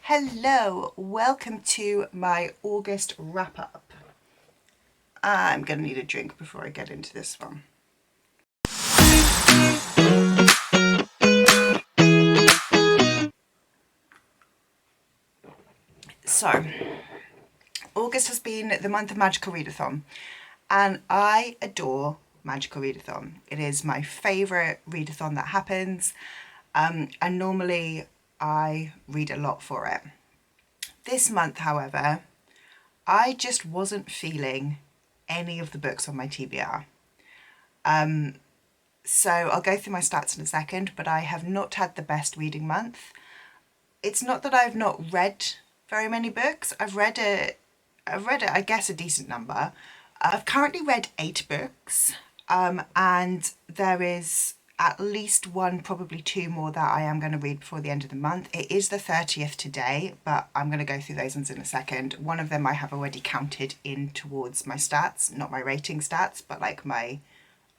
Hello, welcome to my August wrap-up. I'm going to need a drink before I get into this one. So, August has been the month of Magical Readathon, and I adore Magical Readathon. It is my favourite readathon that happens, and normally I read a lot for it. This month, however, I just wasn't feeling any of the books on my TBR. So I'll go through my stats in a second, but I have not had the best reading month. It's not that I've not read very many books. I've read I guess, a decent number. I've currently read 8 books, and there is at least one, probably 2 more that I am going to read before the end of the month. It is the 30th today, but I'm going to go through those ones in a second. One of them I have already counted in towards my stats, not my rating stats, but like my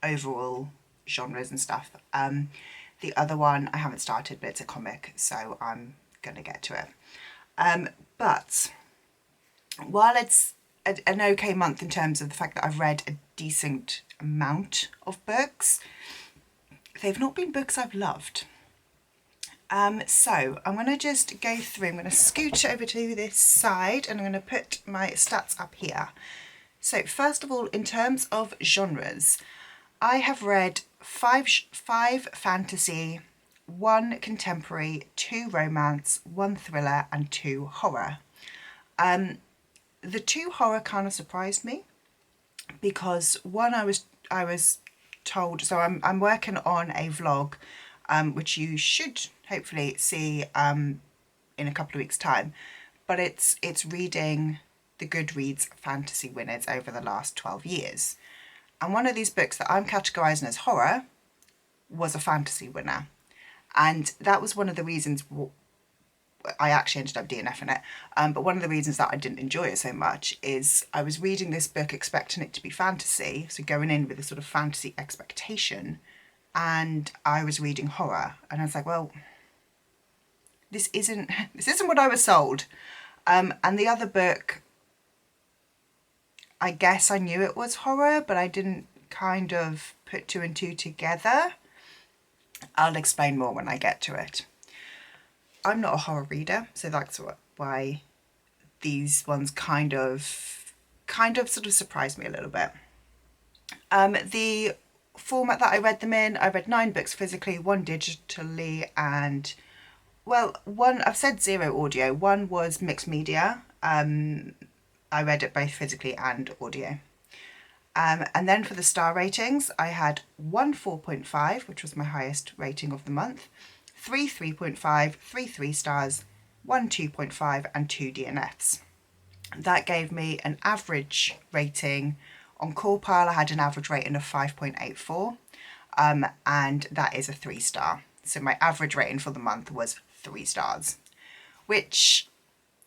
overall genres and stuff. The other one I haven't started, but it's a comic, so I'm going to get to it. But while it's an okay month in terms of the fact that I've read a decent amount of books, they've not been books I've loved. So I'm going to just go through, I'm going to scooch over to this side and I'm going to put my stats up here. So first of all, in terms of genres, I have read five fantasy, 1 contemporary, 2 romance, 1 thriller and 2 horror. The 2 horror kind of surprised me because one I was told, so I'm working on a vlog which you should hopefully see in a couple of weeks' time, but it's reading the Goodreads fantasy winners over the last 12 years. And one of these books that I'm categorising as horror was a fantasy winner. And that was one of the reasons I actually ended up DNFing it. But one of the reasons that I didn't enjoy it so much is I was reading this book expecting it to be fantasy, so going in with a sort of fantasy expectation, and I was reading horror. And I was like, well, this isn't what I was sold. And the other book, I guess I knew it was horror, but I didn't kind of put 2 and 2 together. I'll explain more when I get to it. I'm not a horror reader, so that's why these ones kind of sort of surprised me a little bit. The format that I read them in, I read 9 books physically, 1 digitally, and well, one, I've said 0 audio, 1 was mixed media. I read it both physically and audio. And then for the star ratings, I had 1 4.5, which was my highest rating of the month, 3 3.5, 3 3 stars, 1 2.5 and 2 DNFs. That gave me an average rating. On Corpile I had an average rating of 5.84, and that is a 3 star. So my average rating for the month was 3 stars, which,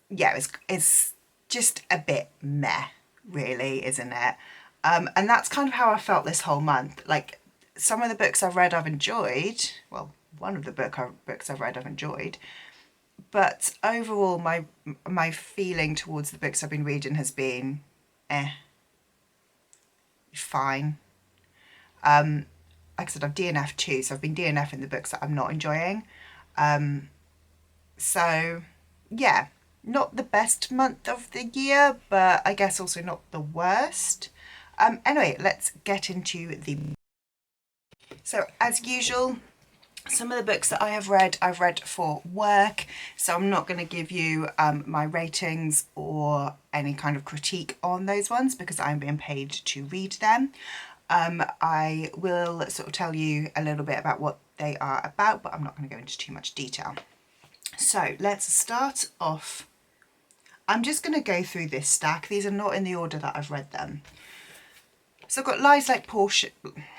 yeah, is just a bit meh, really, isn't it? And that's kind of how I felt this whole month. Like, some of the books I've read I've enjoyed, well, one of the books I've read I've enjoyed, but overall my feeling towards the books I've been reading has been fine. Like I said, I've DNF'd 2, so I've been DNFing the books that I'm not enjoying. So yeah, not the best month of the year, but I guess also not the worst. Anyway, let's get into the... So as usual, some of the books that I've read for work, so I'm not going to give you my ratings or any kind of critique on those ones because I'm being paid to read them. I will sort of tell you a little bit about what they are about, but I'm not going to go into too much detail. So let's start off. I'm just going to go through this stack. These are not in the order that I've read them. So I've got Lies Like Poison.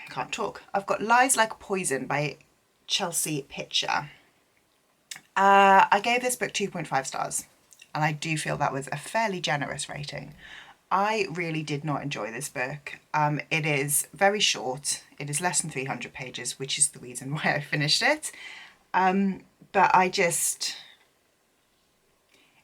Can't talk. I've got Lies Like Poison by Chelsea Pitcher. I gave this book 2.5 stars, and I do feel that was a fairly generous rating. I really did not enjoy this book. It is very short. It is less than 300 pages, which is the reason why I finished it. But I just...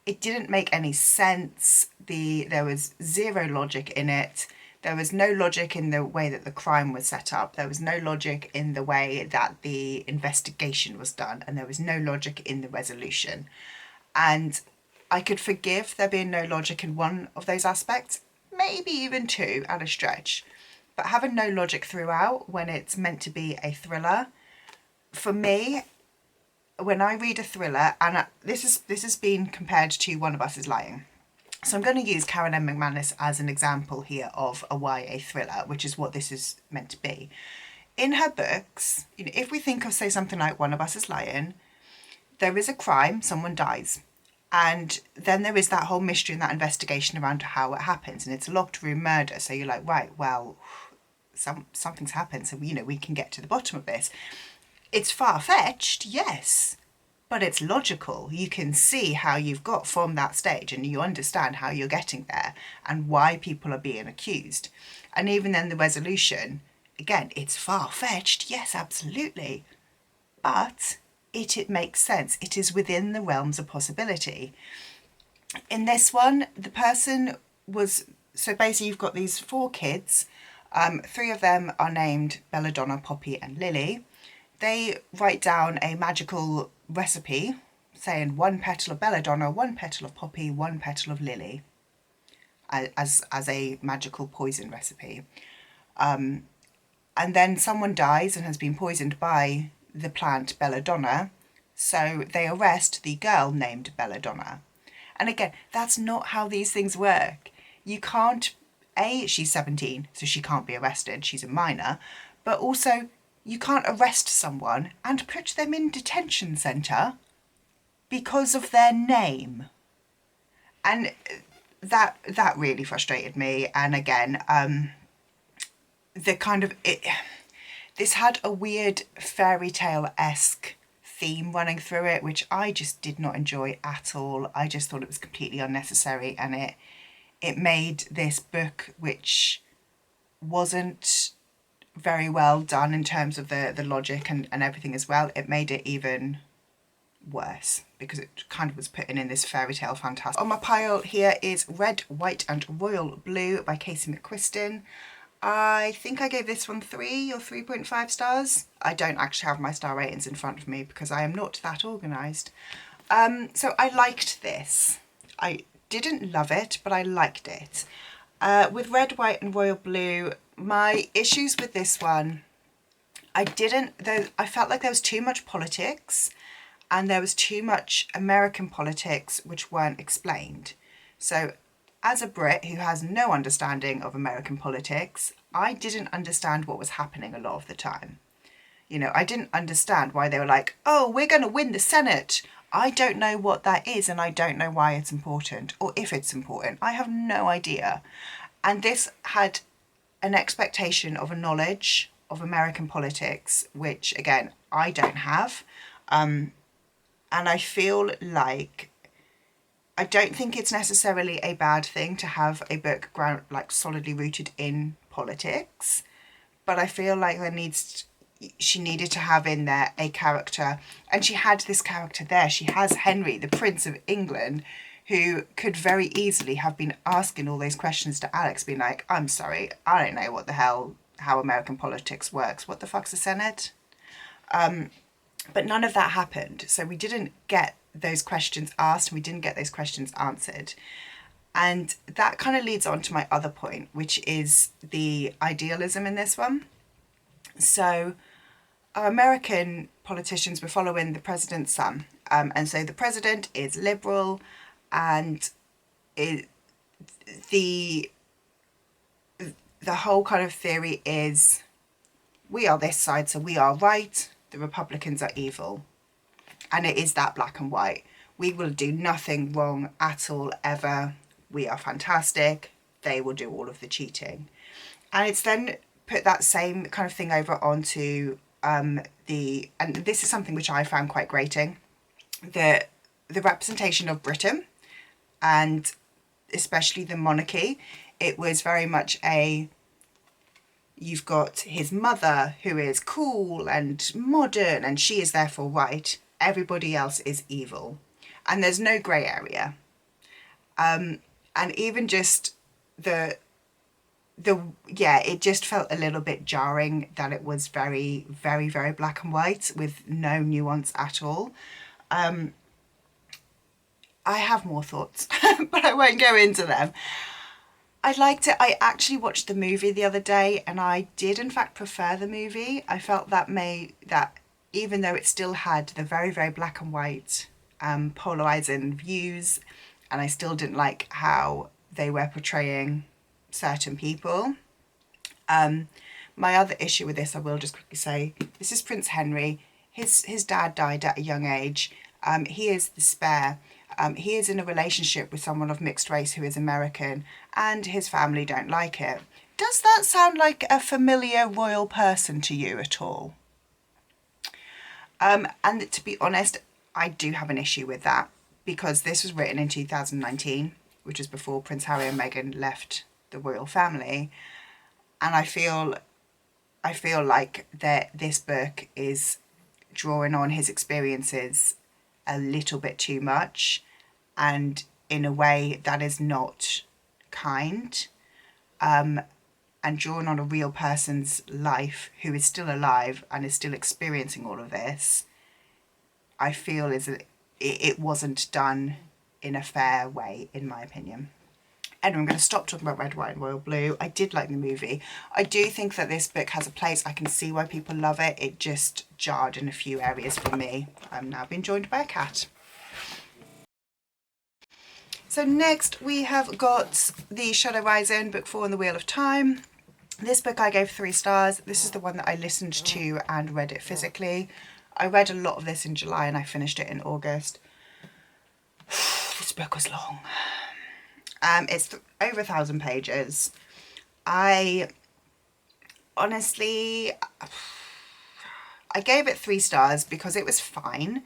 it didn't make any sense. There was zero logic in it. There was no logic in the way that the crime was set up. There was no logic in the way that the investigation was done. And there was no logic in the resolution. And I could forgive there being no logic in one of those aspects, maybe even two at a stretch. But having no logic throughout when it's meant to be a thriller, for me, when I read a thriller, and this has been compared to One of Us is Lying. So I'm going to use Karen M. McManus as an example here of a YA thriller, which is what this is meant to be. In her books, you know, if we think of, say, something like One of Us is Lying, there is a crime, someone dies, and then there is that whole mystery and that investigation around how it happens, and it's a locked room murder. So you're like, right, well, something's happened, so you know we can get to the bottom of this. It's far-fetched, yes, but it's logical. You can see how you've got from that stage, and you understand how you're getting there and why people are being accused. And even then the resolution, again, it's far-fetched, yes, absolutely, but it makes sense. It is within the realms of possibility. In this one, the person was, so basically you've got these 4 kids, 3 of them are named Belladonna, Poppy and Lily. They write down a magical recipe saying 1 petal of belladonna, 1 petal of poppy, 1 petal of lily as a magical poison recipe. And then someone dies and has been poisoned by the plant belladonna, so they arrest the girl named Belladonna. And again, that's not how these things work. You can't, she's 17, so she can't be arrested, she's a minor, but also you can't arrest someone and put them in detention centre because of their name. And that really frustrated me. And again, this had a weird fairy tale-esque theme running through it, which I just did not enjoy at all. I just thought it was completely unnecessary, and it made this book, which wasn't very well done in terms of the logic and everything as well, it made it even worse because it kind of was putting in this fairy tale fantasy. On my pile here is Red, White and Royal Blue by Casey McQuiston. I think I gave this one 3 or 3.5 stars. I don't actually have my star ratings in front of me because I am not that organised. So I liked this. I didn't love it, but I liked it. With Red, White and Royal Blue, my issues with this one, I felt like there was too much politics and there was too much American politics which weren't explained. So as a Brit who has no understanding of American politics, I didn't understand what was happening a lot of the time. You know, I didn't understand why they were like, oh, we're going to win the Senate. I don't know what that is and I don't know why it's important or if it's important. I have no idea. And this had an expectation of a knowledge of American politics, which again, I don't have. And I feel like, I don't think it's necessarily a bad thing to have a book solidly rooted in politics, but I feel like she needed to have in there a character, and she had this character there. She has Henry, the Prince of England, who could very easily have been asking all those questions to Alex, being like, I'm sorry, I don't know what the hell, how American politics works. What the fuck's the Senate? But none of that happened. So we didn't get those questions asked, and we didn't get those questions answered. And that kind of leads on to my other point, which is the idealism in this one. So our American politicians were following the president's son. And so the president is liberal, and the whole kind of theory is we are this side, so we are right, the Republicans are evil. And it is that black and white. We will do nothing wrong at all, ever. We are fantastic. They will do all of the cheating. And it's then put that same kind of thing over onto and this is something which I found quite grating, the representation of Britain, and especially the monarchy. It was very much you've got his mother who is cool and modern and she is therefore right. Everybody else is evil. And there's no grey area. And even just the yeah, it just felt a little bit jarring that it was very, very, very black and white with no nuance at all. I have more thoughts, but I won't go into them. I liked it. I actually watched the movie the other day, and I did in fact prefer the movie. I felt that even though it still had the very, very black and white polarizing views, and I still didn't like how they were portraying certain people. My other issue with this, I will just quickly say, this is Prince Henry. His dad died at a young age. He is the spare. He is in a relationship with someone of mixed race who is American, and his family don't like it. Does that sound like a familiar royal person to you at all? And to be honest, I do have an issue with that, because this was written in 2019, which is before Prince Harry and Meghan left the royal family. And I feel like that this book is drawing on his experiences a little bit too much, and in a way that is not kind, and drawing on a real person's life who is still alive and is still experiencing all of this. I feel it wasn't done in a fair way, in my opinion. Anyway, I'm going to stop talking about Red, White and Royal Blue. I did like the movie. I do think that this book has a place. I can see why people love it. It just jarred in a few areas for me. I'm now being joined by a cat. So next we have got The Shadow Rising, book 4 in the Wheel of Time. This book I gave 3 stars. This is the one that I listened to and read it physically. I read a lot of this in July and I finished it in August. This book was long. It's over 1,000 pages. I honestly, I gave it 3 stars because it was fine.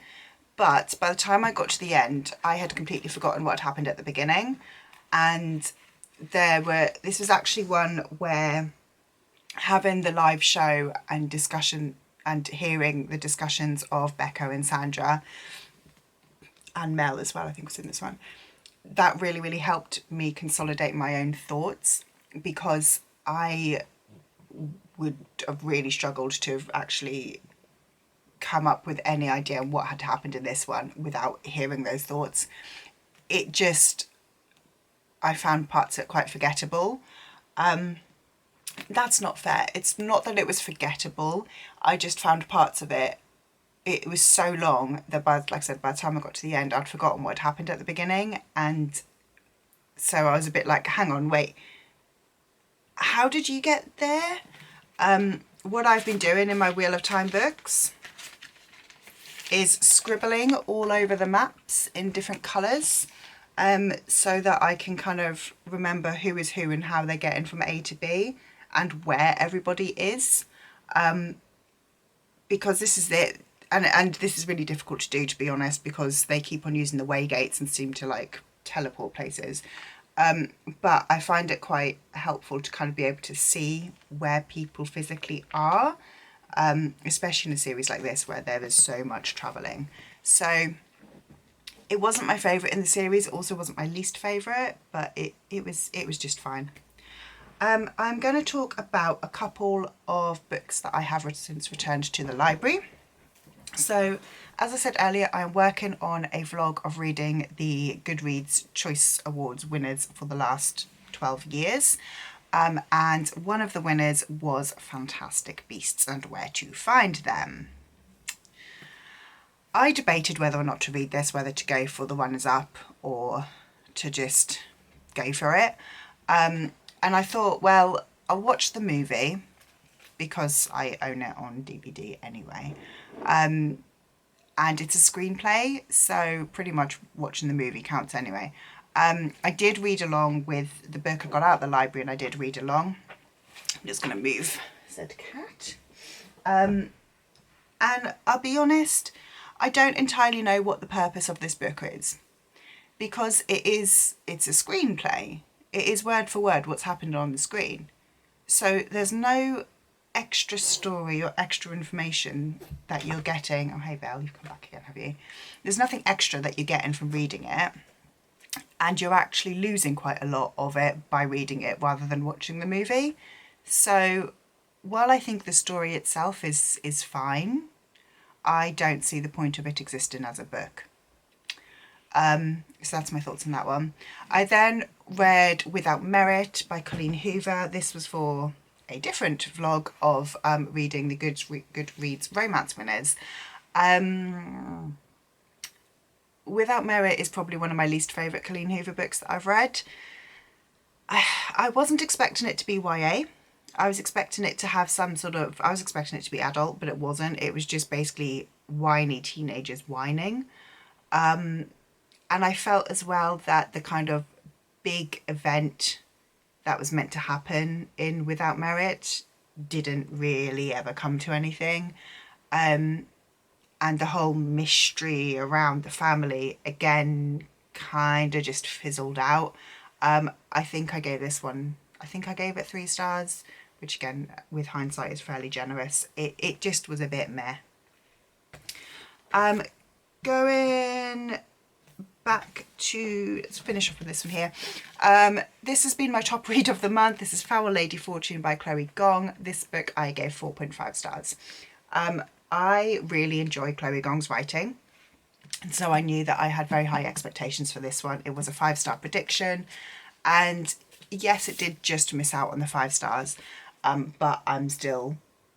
But by the time I got to the end, I had completely forgotten what had happened at the beginning. And this was actually one where having the live show and discussion and hearing the discussions of Becca and Sandra and Mel as well, I think was in this one, that really, really helped me consolidate my own thoughts, because I would have really struggled to have actually come up with any idea what had happened in this one without hearing those thoughts. I found parts of it quite forgettable. That's not fair. It's not that it was forgettable. I just found parts of it was so long that like I said, by the time I got to the end, I'd forgotten what had happened at the beginning. And so I was a bit like, hang on, wait, how did you get there? What I've been doing in my Wheel of Time books is scribbling all over the maps in different colours, so that I can kind of remember who is who and how they're getting from A to B and where everybody is, because this is it. And this is really difficult to do, to be honest, because they keep on using the way gates and seem to like teleport places. But I find it quite helpful to kind of be able to see where people physically are, especially in a series like this where there is so much travelling. So it wasn't my favourite in the series, it also wasn't my least favourite, but it was just fine. I'm going to talk about a couple of books that I have since returned to the library. So, as I said earlier, I'm working on a vlog of reading the Goodreads Choice Awards winners for the last 12 years. And one of the winners was Fantastic Beasts and Where to Find Them. I debated whether or not to read this, whether to go for the runners up or to just go for it. And I thought, well, I'll watch the movie because I own it on DVD anyway. And it's a screenplay, so pretty much watching the movie counts anyway. I did read along with the book. I got out of the library and I did read along. I'm just going to move said cat. And I'll be honest, I don't entirely know what the purpose of this book is, because it's a screenplay. It is word for word what's happened on the screen. So there's no extra story or extra information that you're getting. Oh, hey Belle, you've come back again, have you? There's nothing extra that you're getting from reading it. and you're actually losing quite a lot of it by reading it rather than watching the movie. So while I think the story itself is fine, I don't see the point of it existing as a book. So that's my thoughts on that one. I then read Without Merit by Colleen Hoover. This was for a different vlog of reading the Goodreads romance winners. Without Merit is probably one of my least favourite Colleen Hoover books that I've read. I wasn't expecting it to be YA. I was expecting it to have some sort of... I was expecting it to be adult, but it wasn't. It was just basically whiny teenagers whining. And I felt as well that the kind of big event that was meant to happen in Without Merit didn't really ever come to anything. And the whole mystery around the family, again, kind of just fizzled out. I think I gave this one, I think I gave it 3 stars, which again, with hindsight, is fairly generous. It just was a bit meh. Going back to, let's finish off with this one here. This has been my top read of the month. This is Foul Lady Fortune by Chloe Gong. This book I gave 4.5 stars. I really enjoy Chloe Gong's writing, and so I knew that I had very high expectations for this one. It was a 5-star prediction, and yes, it did just miss out on the 5 stars, but I still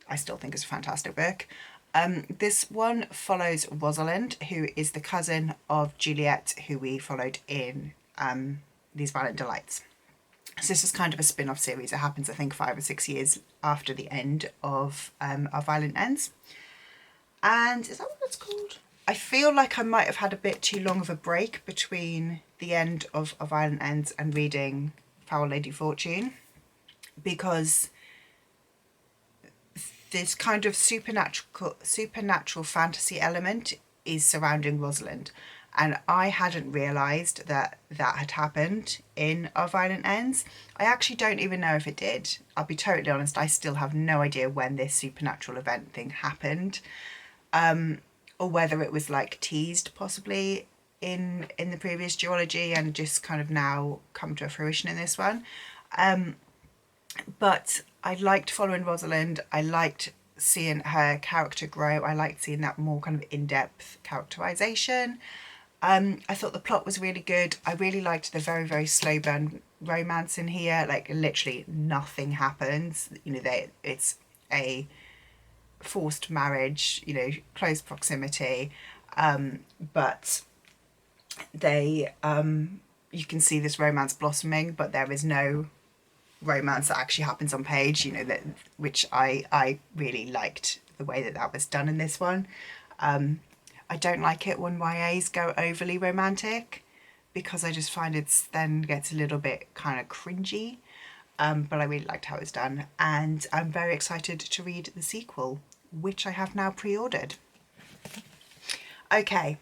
think it's a fantastic book. This one follows Rosalind, who is the cousin of Juliet, who we followed in These Violent Delights. So this is kind of a spin-off series. It happens, I think, 5 or 6 years after the end of Our Violent Ends. And is that what it's called? I feel like I might have had a bit too long of a break between the end of Our Violent Ends and reading Foul Lady Fortune, because this kind of supernatural fantasy element is surrounding Rosalind, and I hadn't realised that that had happened in Our Violent Ends. I actually don't even know if it did. I'll be totally honest, I still have no idea when this supernatural event thing happened, or whether it was like teased possibly in the previous duology and just kind of now come to a fruition in this one. But I liked following Rosalind. I liked seeing her character grow. I liked seeing that more kind of in-depth characterization. I thought the plot was really good. I really liked the very, very slow burn romance in here. Like literally nothing happens. You know, it's a forced marriage, you know, close proximity, but they you can see this romance blossoming, but there is no romance that actually happens on page, you know, that which I really liked the way that was done in this one. I don't like it when YAs go overly romantic, because I just find it's then gets a little bit kind of cringy, but I really liked how it's done, and I'm very excited to read the sequel, which I have now pre-ordered. Okay,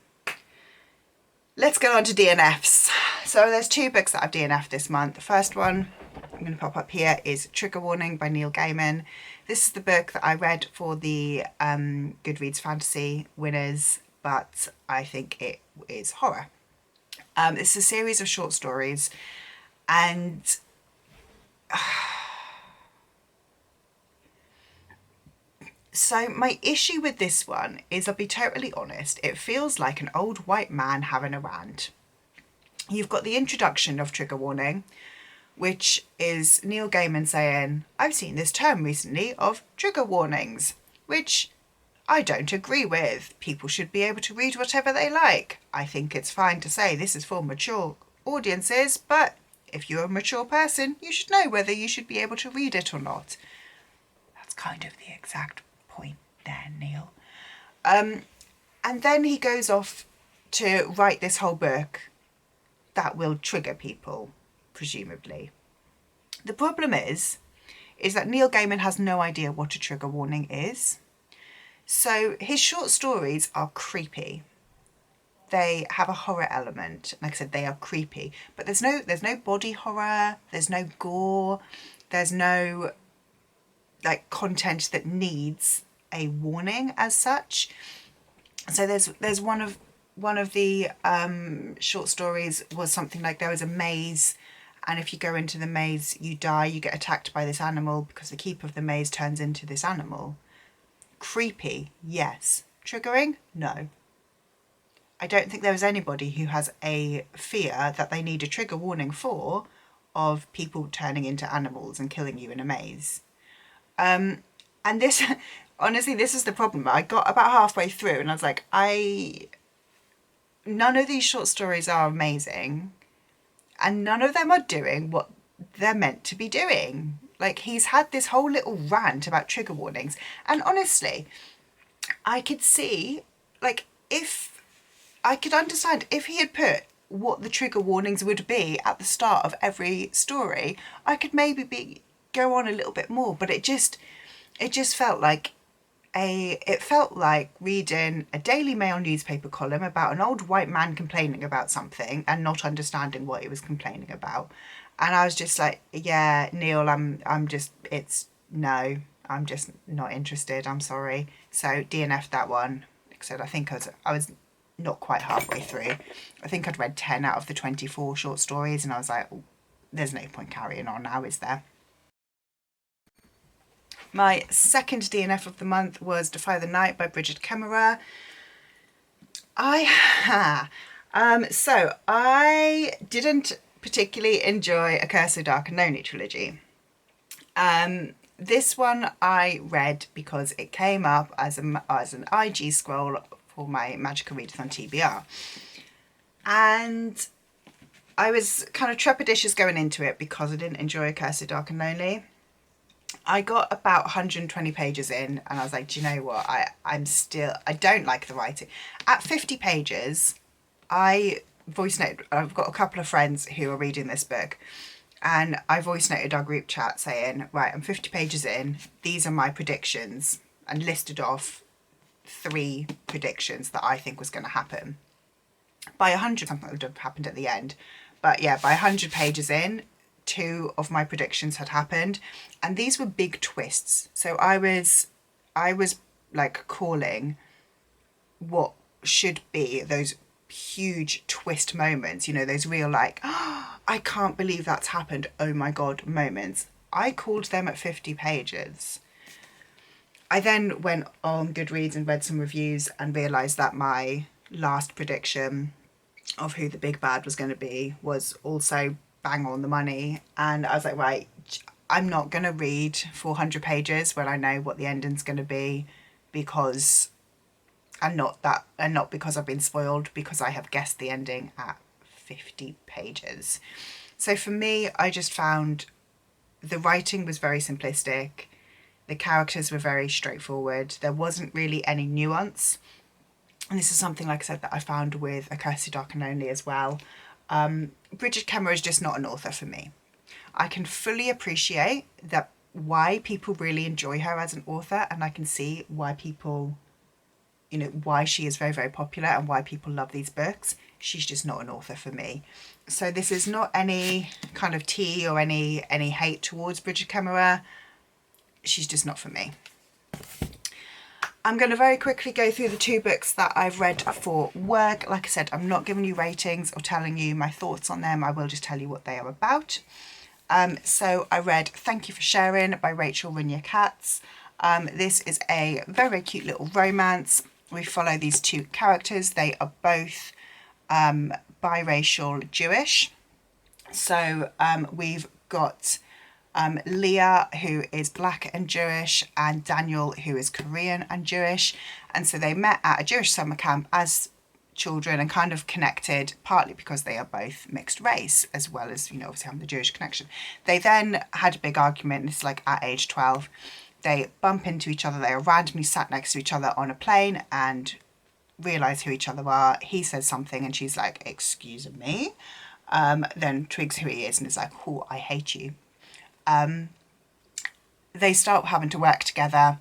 let's go on to DNFs. So there's 2 books that I've DNF'd this month. The first one I'm going to pop up here is Trigger Warning by Neil Gaiman. This is the book that I read for the Goodreads Fantasy winners, but I think it is horror. It's a series of short stories, and so my issue with this one is, I'll be totally honest, it feels like an old white man having a rant. You've got the introduction of Trigger Warning, which is Neil Gaiman saying, I've seen this term recently of trigger warnings, which I don't agree with. People should be able to read whatever they like. I think it's fine to say this is for mature audiences, but if you're a mature person, you should know whether you should be able to read it or not. That's kind of the exact point there, Neil. And then he goes off to write this whole book that will trigger people, presumably. The problem is that Neil Gaiman has no idea what a trigger warning is. So his short stories are creepy. They have a horror element. Like I said, they are creepy, but there's no body horror, there's no gore, there's no like content that needs a warning as such. So there's one of one of the short stories was something like there was a maze, and if you go into the maze you die, you get attacked by this animal because the keeper of the maze turns into this animal. Creepy, yes. Triggering? No. I don't think there is anybody who has a fear that they need a trigger warning for of people turning into animals and killing you in a maze. And this, honestly, this is the problem. I got about halfway through and I was like, none of these short stories are amazing, and none of them are doing what they're meant to be doing. Like, he's had this whole little rant about trigger warnings, and honestly, I could see, like, if I could understand if he had put what the trigger warnings would be at the start of every story, I could maybe go on a little bit more. But it just felt like it felt like reading a Daily Mail newspaper column about an old white man complaining about something and not understanding what he was complaining about. And I was just like, yeah, Neil, I'm just not interested. I'm sorry. So DNF that one. Like I said, I think I was not quite halfway through. I think I'd read 10 out of the 24 short stories, and I was like, oh, there's no point carrying on now, is there? My second DNF of the month was Defy the Night by Bridget Kemmerer. So I didn't particularly enjoy A Curse So Dark and Lonely trilogy. This one I read because it came up as an IG scroll for my magical readers on TBR. And I was kind of trepidatious going into it because I didn't enjoy A Curse So Dark and Lonely. I got about 120 pages in and I was like, do you know what? I don't like the writing. At 50 pages, I've got a couple of friends who are reading this book, and I voice noted our group chat saying, right, I'm 50 pages in. These are my predictions, and listed off 3 predictions that I think was going to happen. By 100, something would have happened at the end. But yeah, by 100 pages in, 2 of my predictions had happened, and these were big twists. So I was like calling what should be those huge twist moments, you know, those real like, oh, I can't believe that's happened, oh my god moments. I called them at 50 pages. I then went on Goodreads and read some reviews and realised that my last prediction of who the big bad was going to be was also bang on the money. And I was like, right, I'm not going to read 400 pages when I know what the ending's going to be, because and not because I've been spoiled, because I have guessed the ending at 50 pages. So for me, I just found the writing was very simplistic. The characters were very straightforward. There wasn't really any nuance. And this is something, like I said, that I found with A Curse So Dark and Lonely as well. Bridget Kemmerer is just not an author for me. I can fully appreciate that why people really enjoy her as an author, and I can see why people, you know, why she is very, very popular and why people love these books. She's just not an author for me. So this is not any kind of tea or any hate towards Bridget Kemmerer. She's just not for me. I'm going to very quickly go through the 2 books that I've read for work. Like I said, I'm not giving you ratings or telling you my thoughts on them. I will just tell you what they are about. So I read Thank You for Sharing by Rachel Runya Katz. This is a very cute little romance. We follow these 2 characters. They are both biracial Jewish. So we've got Leah, who is black and Jewish, and Daniel, who is Korean and Jewish. And so they met at a Jewish summer camp as children and kind of connected, partly because they are both mixed race, as well as, you know, obviously having the Jewish connection. They then had a big argument, and it's like at age 12. They bump into each other. They are randomly sat next to each other on a plane and realise who each other are. He says something and she's like, excuse me. Then twigs who he is and is like, oh, I hate you. They start having to work together,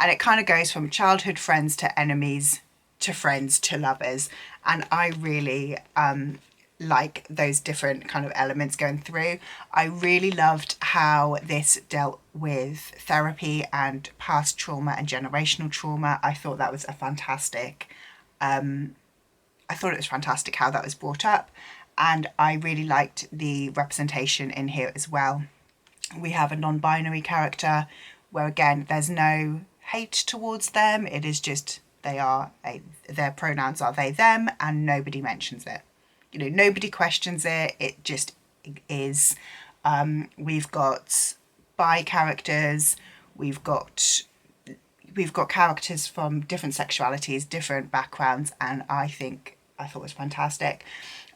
and it kind of goes from childhood friends to enemies to friends to lovers. And I really like those different kind of elements going through. I really loved how this dealt with therapy and past trauma and generational trauma. I thought that was a fantastic I thought it was fantastic how that was brought up, and I really liked the representation in here as well. We have a non-binary character where, again, there's no hate towards them. It is just their pronouns are they, them, and nobody mentions it. You know, nobody questions it. It just is. We've got bi characters. We've got characters from different sexualities, different backgrounds, and I thought it was fantastic.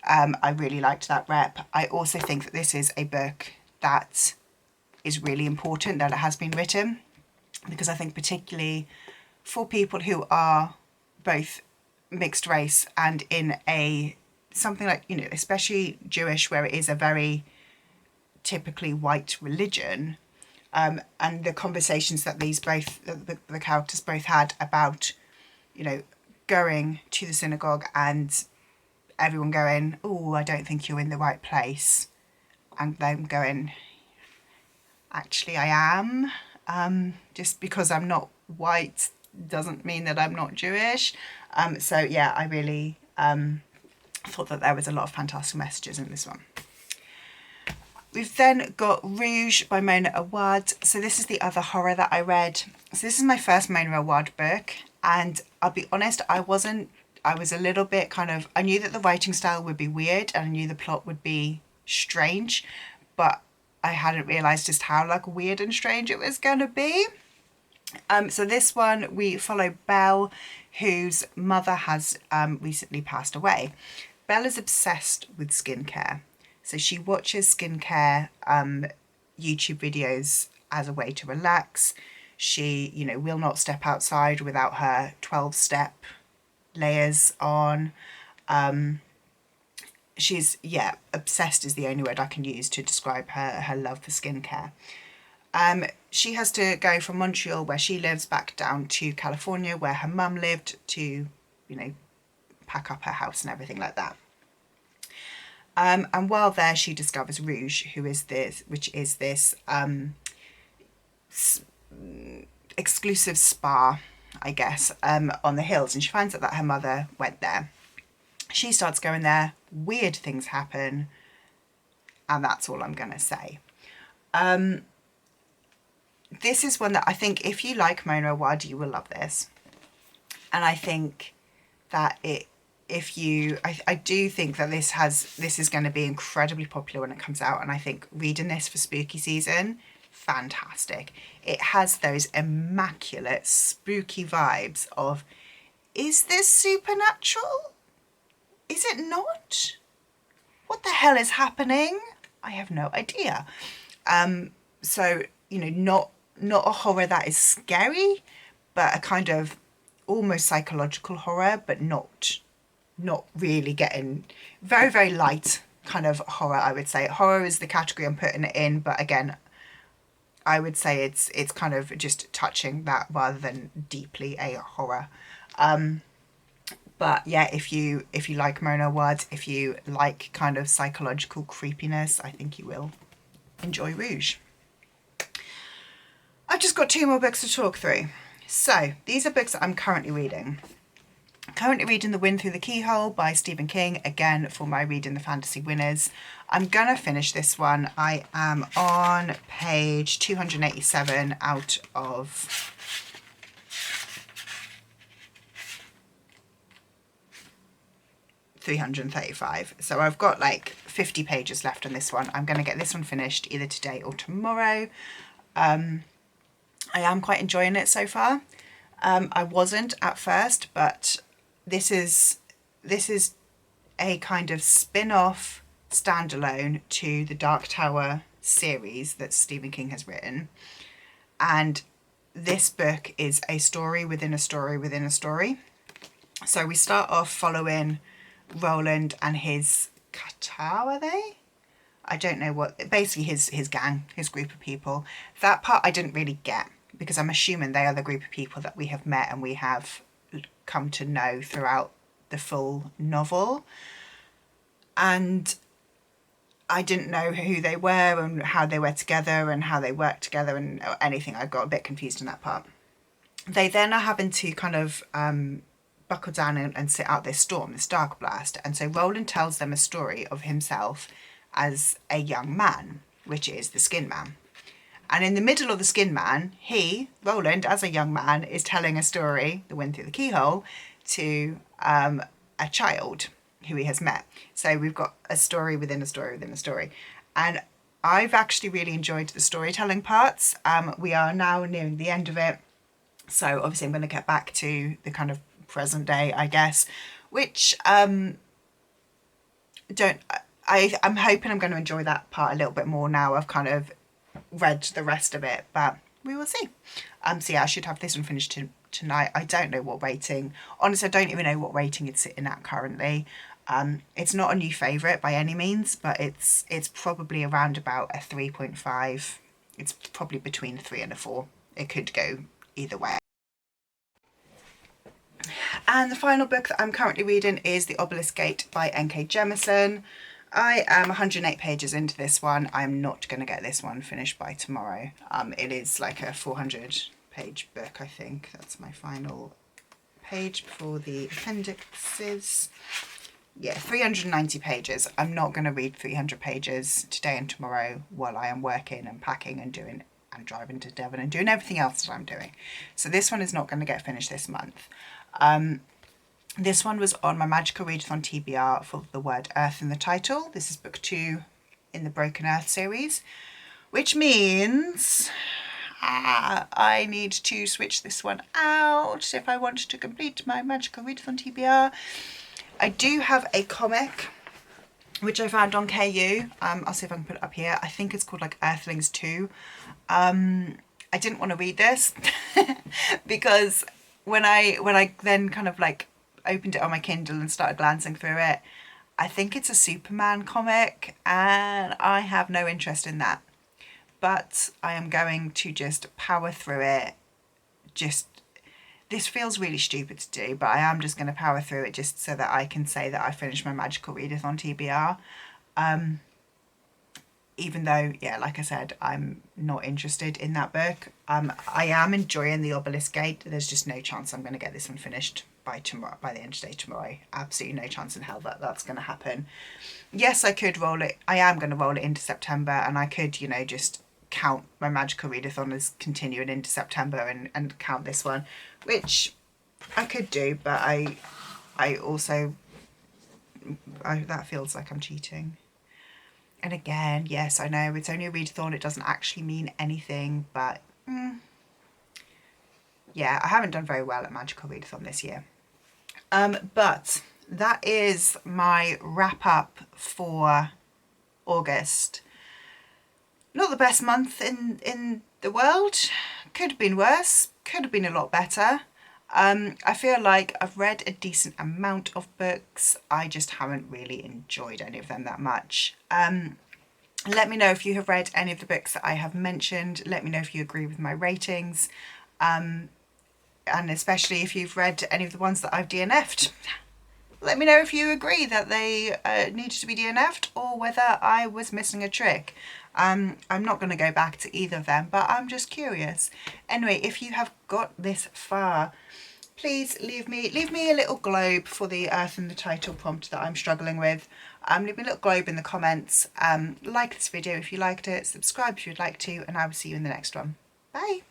I really liked that rep. I also think that this is a book that is really important that it has been written, because I think particularly for people who are both mixed race and in something like, you know, especially Jewish, where it is a very typically white religion, and the conversations that the characters both had about, you know, going to the synagogue and everyone going, oh, I don't think you're in the right place, and them going, actually I am. Just because I'm not white doesn't mean that I'm not Jewish. So yeah, I really thought that there was a lot of fantastic messages in this one. We've then got Rouge by Mona Awad. So this is the other horror that I read. So this is my first Mona Awad book, and I'll be honest, I was a little bit I knew that the writing style would be weird and I knew the plot would be strange, but I hadn't realised just how weird and strange it was going to be. So this one, we follow Belle, whose mother has recently passed away. Belle is obsessed with skincare. So she watches skincare YouTube videos as a way to relax. She, you know, will not step outside without her 12-step layers on. She's, obsessed is the only word I can use to describe her love for skincare. She has to go from Montreal, where she lives, back down to California, where her mum lived, to, you know, pack up her house and everything like that. And while there, she discovers Rouge, which is this exclusive spa, I guess, on the hills, and she finds out that her mother went there. She starts going there, weird things happen, and that's all I'm going to say. This is one that I think if you like Mona Awad, you will love this. And I think that I do think that this is going to be incredibly popular when it comes out, and I think reading this for spooky season, fantastic. It has those immaculate spooky vibes of, is this supernatural? Is it not? What the hell is happening? I have no idea. So, you know, not a horror that is scary, but a kind of almost psychological horror, but not really getting very, very light kind of horror, I would say. Horror is the category I'm putting it in, but again, I would say it's kind of just touching that rather than deeply a horror. But yeah, if you like Mona Awad, if you like kind of psychological creepiness, I think you will enjoy Rouge. I've just got 2 more books to talk through. So these are books that I'm currently reading. I'm currently reading The Wind Through the Keyhole by Stephen King, again for my Reading the Fantasy Winners. I'm gonna finish this one. I am on page 287 out of 335. So I've got like 50 pages left on this one. I'm going to get this one finished either today or tomorrow. I am quite enjoying it so far. I wasn't at first, but this is a kind of spin-off standalone to the Dark Tower series that Stephen King has written. And this book is a story within a story within a story. So we start off following Roland and his Qatar, are they? I don't know what, basically his gang, his group of people. That part I didn't really get, because I'm assuming they are the group of people that we have met and we have come to know throughout the full novel. And I didn't know who they were and how they were together and how they worked together and anything. I got a bit confused in that part. They then are having to kind of buckle down and sit out this storm, this dark blast. And so Roland tells them a story of himself as a young man, which is the Skin Man. And in the middle of the Skin Man, Roland, as a young man, is telling a story, The Wind Through the Keyhole, to a child who he has met. So we've got a story within a story within a story. And I've actually really enjoyed the storytelling parts. We are now nearing the end of it. So obviously I'm going to get back to the kind of present day, I guess, which I'm hoping I'm going to enjoy that part a little bit more now I've kind of read the rest of it, but we will see. So yeah, I should have this one finished tonight. I don't know what rating. Honestly, I don't even know what rating it's sitting at currently. It's not a new favourite by any means, but it's probably around about a 3.5. It's probably between a 3 and a 4. It could go either way. And the final book that I'm currently reading is The Obelisk Gate by N.K. Jemisin. I am 108 pages into this one. I'm not going to get this one finished by tomorrow. It is like a 400 page book, I think. That's my final page before the appendixes. Yeah, 390 pages. I'm not going to read 300 pages today and tomorrow while I am working and packing and doing and driving to Devon and doing everything else that I'm doing. So this one is not going to get finished this month. This one was on my Magical Readathon TBR for the word Earth in the title. This is book 2 in the Broken Earth series, which means I need to switch this one out if I want to complete my Magical Readathon TBR. I do have a comic which I found on KU. I'll see if I can put it up here. I think it's called like Earthlings 2. I didn't want to read this because when I then kind of like opened it on my Kindle and started glancing through it, I think it's a Superman comic and I have no interest in that. But I am going to just power through it. This feels really stupid to do, but I am just going to power through it just so that I can say that I finished my Magical Readathon TBR. Even though, yeah, like I said, I'm not interested in that book. I am enjoying The Obelisk Gate. There's just no chance I'm going to get this one finished by tomorrow, by the end of the day tomorrow. Absolutely no chance in hell that that's going to happen. Yes, I could roll it. I am going to roll it into September, and I could, you know, just count my Magical Readathon as continuing into September and count this one, which I could do, but I also, that feels like I'm cheating. And again, yes, I know it's only a readathon, it doesn't actually mean anything, but yeah, I haven't done very well at Magical Readathon this year. But that is my wrap up for August. Not the best month in the world. Could have been worse, could have been a lot better. I feel like I've read a decent amount of books. I just haven't really enjoyed any of them that much. Let me know if you have read any of the books that I have mentioned. Let me know if you agree with my ratings. And especially if you've read any of the ones that I've DNF'd. Let me know if you agree that they needed to be DNF'd or whether I was missing a trick. I'm not going to go back to either of them, but I'm just curious. Anyway, if you have got this far, please leave me a little globe for the Earth in the title prompt that I'm struggling with. Leave me a little globe in the comments. Like this video if you liked it, subscribe if you'd like to, and I will see you in the next one. Bye.